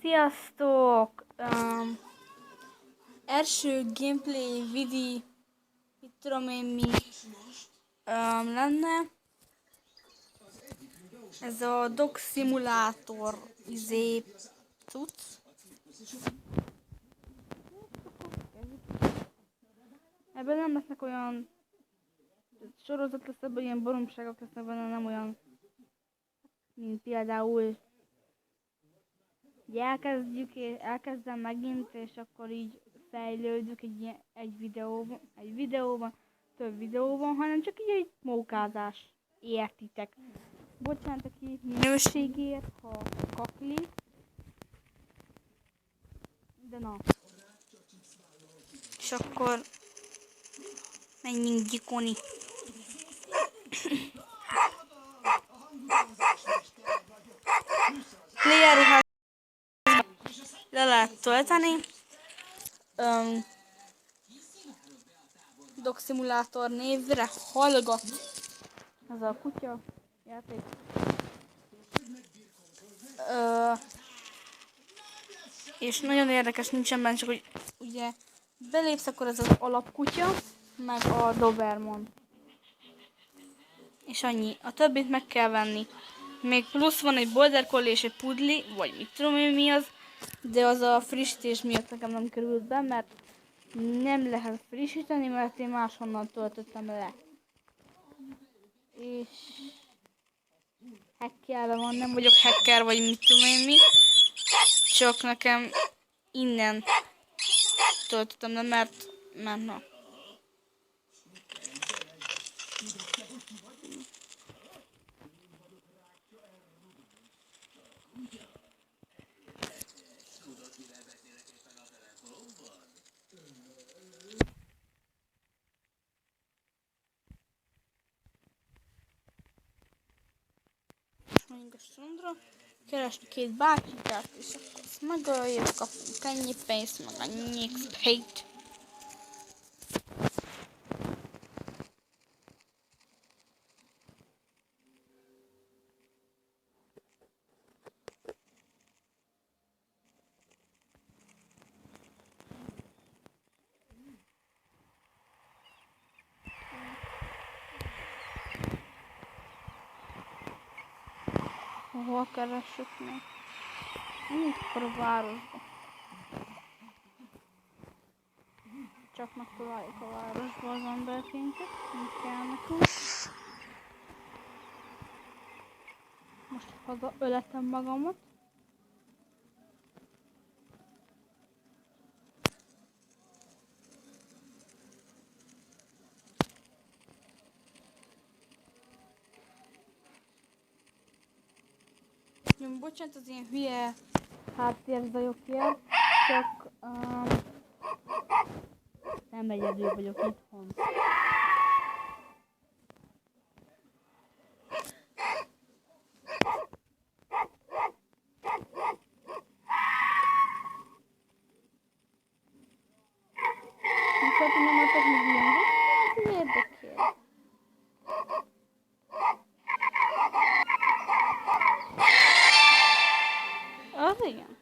Sziasztok! Első gameplay vidi, mit tudom én mi lenne. Ez a Dog Simulator cucc. Ebben nem lesznek olyan sorozat lesz, ebben ilyen baromságok lesznek benne, nem olyan, mint például elkezdem megint, és akkor így fejlődök egy videóban, több videóban, hanem csak így egy mókázás. Értitek? Bocsánat a két minőségért, ha kakli. De na. És akkor menjünk gyikoni. Player ruhát le lehet tölteni. Dog Simulator névre hallgat. Ez a kutya játék. És nagyon érdekes, nincsen benne, csak hogy ugye belépsz, akkor ez az alapkutya, meg a Doberman. És annyi. A többit meg kell venni. Még plusz van egy Border Collie és egy Pudli, vagy mit tudom én mi az, de az a frissítés miatt nekem nem került be, mert nem lehet frissíteni, mert én máshonnan töltöttem le. És hackelve van, nem vagyok hacker, vagy mit tudom én mi, csak nekem innen töltöttem le, mert na. Menjünk a strandra, keresni két bácsikát, és akkor azt megöljük, kapunk ennyi pénzt, meg annyi XP-t. Hol keressük meg? Mint akkor a városba. Csak megtaláljuk a városba az emberkénket, mint kell nekünk. Most haza öletem magamat. Bocsánat az ilyen hülye háttérzajokért, csak nem egyedül vagyok itthon. Mikor nem adok még ilyeneket, érdekel. Az igen.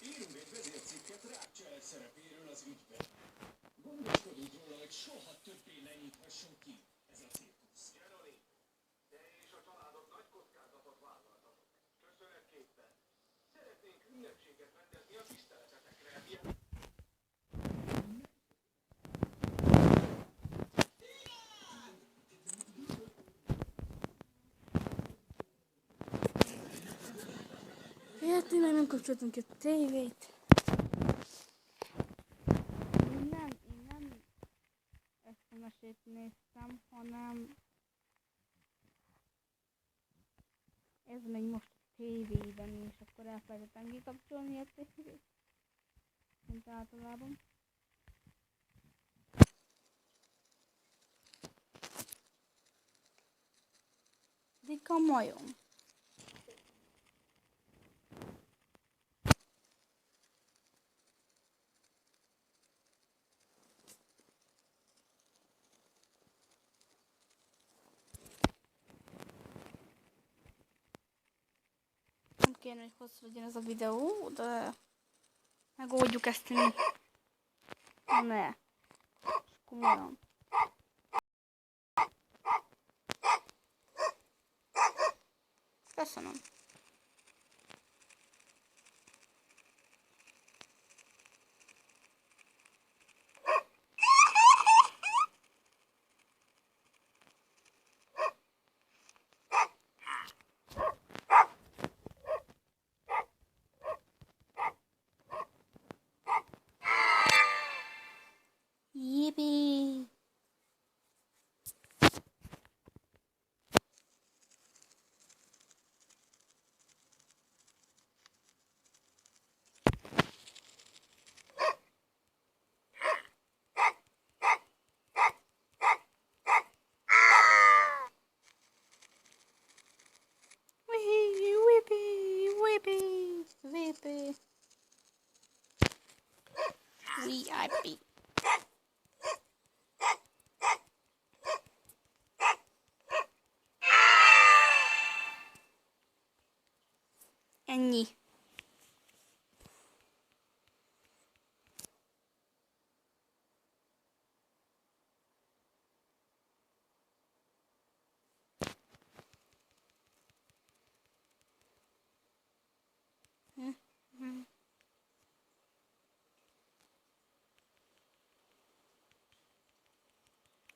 Írunk egy vezércikket Rákcsel szerepéről az ügyben. Gondoskodunk róla, hogy soha többé ne nyithasson ki ez a cirkusz. Jeroni, te és a családod nagy kockázatot vállaltatok. Köszönetképpen szeretnénk ünnepséget rendezni a tiszteletetekre. Tényleg nem kapcsoltunk ki a tévét. Én nem ezt a mesét néztem, hanem ez megy most a tévében, és akkor elfelejtettem kikapcsolni a tévét. Mint általában. Dika majom. kéne, hogy hosszú legyen ez a videó, de megoldjuk ezt mi. Ne. Komolyan. Köszönöm. Yippee! Whippy, whippy, whippy. VIP. Ennyi.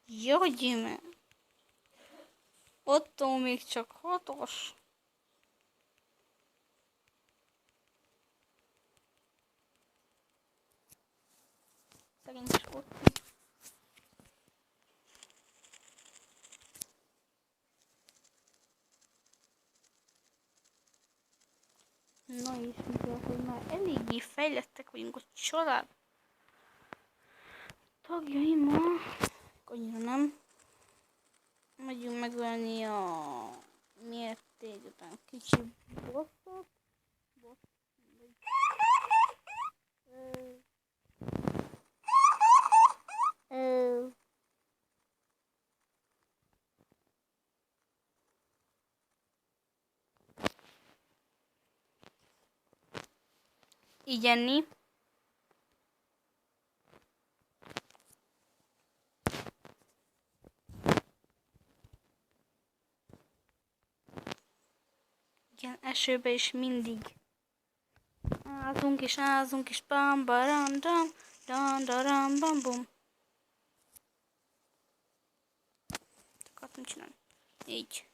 Jó, gyime. Ottó még csak 6-os. Szegény is Ottó. Na és mivel, hogy már eléggé fejlettek vagyunk a család tagjaimmal, annyira nem. Megyünk megölni a mértékben kicsi bosszot. Így enni. Igen, esőbe is mindig ázunk és bam baram dam dam daram bam bum. Akartam csinálni. Így.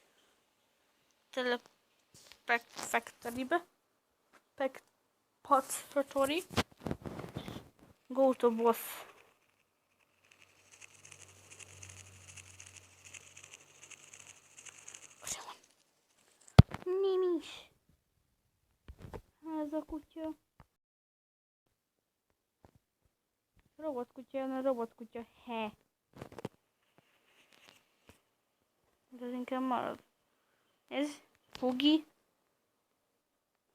Telepek factory-be. Pot factory. Go to boss. Nimis. Ez a kutya. Robotkutya, he. De ez inkább marad. Ez Hugi.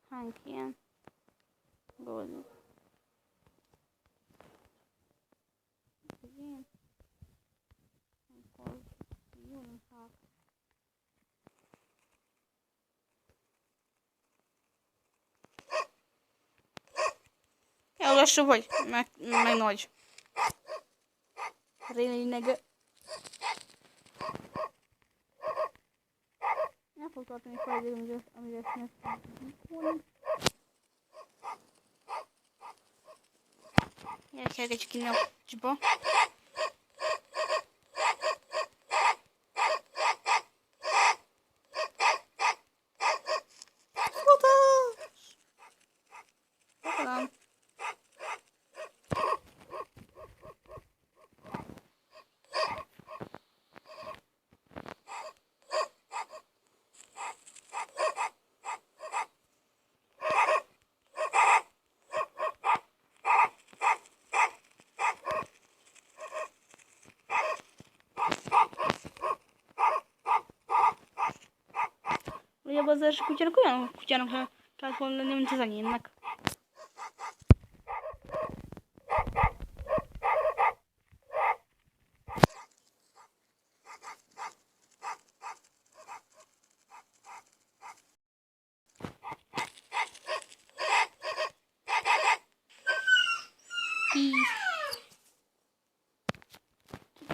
Hank ilyen. Boldog. Igen. Akkor jön hát. Ja, lassú vagy, meg nagy. Lényeg. Nem fog tartani fel, amire ezt megszólni. Elkergetjük innen a kocsiba. Futás! Fogadom. Ugye az első kutyának olyan kutyának kellett volna lenni, mint az enyémnek.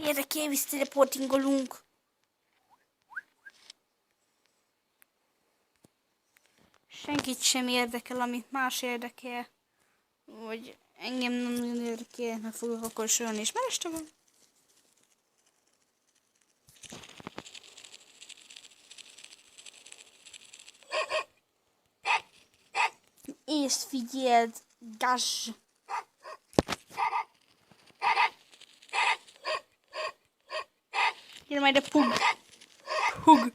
Érdekel, visszareportingolunk. Senkit sem érdekel, amit más érdekel. Vagy engem nem nagyon érdekel, mert fogok akkor is olyan is. Mert este van. És figyeld, gazs! Gyere majd a pug! Pug!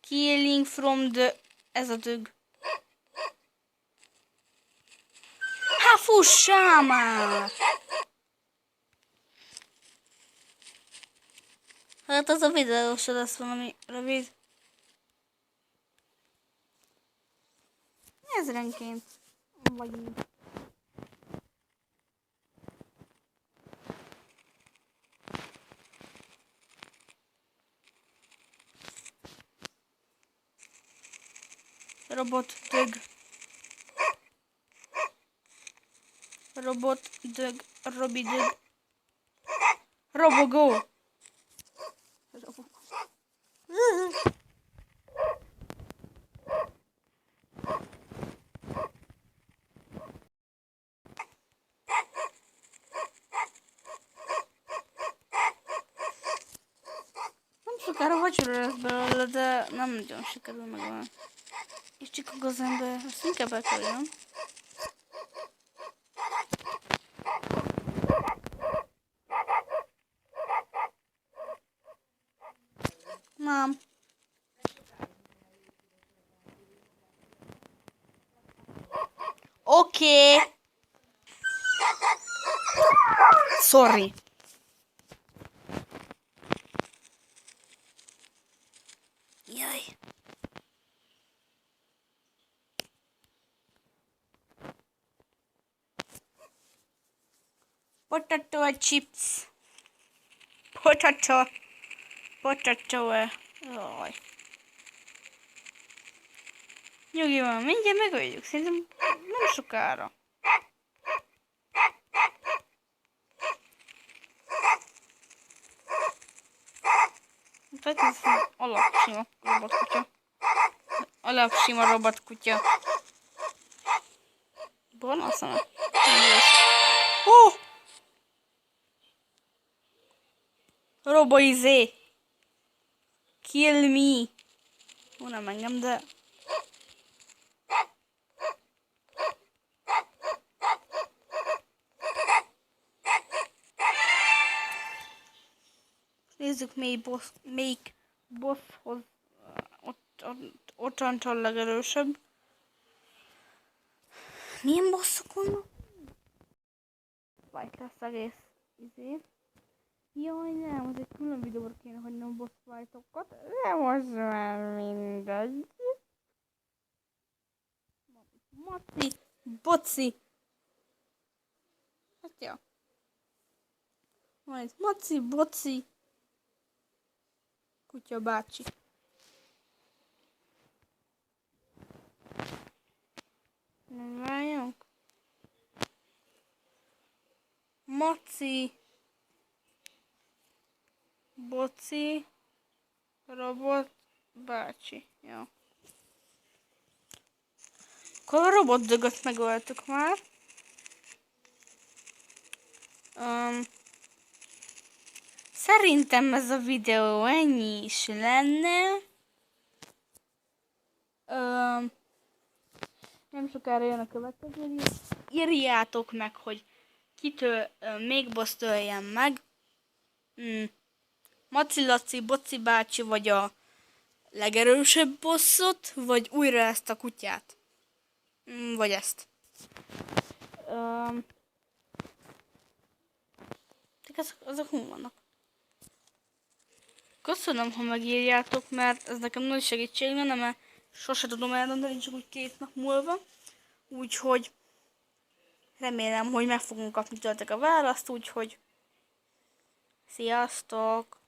Killing from the... Ez a dög. Hát fussál már! Hát az a videó se lesz valami rövid. Ezrenként vagyunk. Robot dög. Robot dög. Robi dög. Robogó. Nem sokára vacsora lesz belőle, de nem nagyon sikerül megvan. És csak a gazember, azt inkább elkerülöm. Nem. Oké. Sorry. Jaj. Potato chips. Potato. Jaj. Nyugi van, mindjárt megöljük. Szerintem nem sokára. Tehát ez alapsima robotkutya. Alapsima robotkutya. Van a szeme? Roboizé. Kill me. Ó, nem engem, de... Nézzük, melyik bosshoz ottantól legerősebb. Milyen bosszok vannak? Fight lesz egész izé. Jaj, nem, az egy külön videóra kéne hagynom boss fightokat. De most már mindegy. Maci, boci. Hát ja. Van itt Maci, boci. Kutya bácsi. Nem várjunk. Maci. Boci. Robot bácsi. Jó. Akkor a robot dögöt megöltük már. Szerintem ez a videó ennyi is lenne. Nem sokára jön a következő. Írjátok meg, hogy kitől még boss öljen meg. Maci Laci, Boci bácsi, vagy a legerősebb bosszot, vagy újra ezt a kutyát. Vagy ezt. Ezek hol vannak? Köszönöm, ha megírjátok, mert ez nekem nagy segítség lenne, mert sose tudom eldönteni, csak úgy 2 nap múlva. Úgyhogy remélem, hogy meg fogunk kapni tőletek a választ, úgyhogy sziasztok!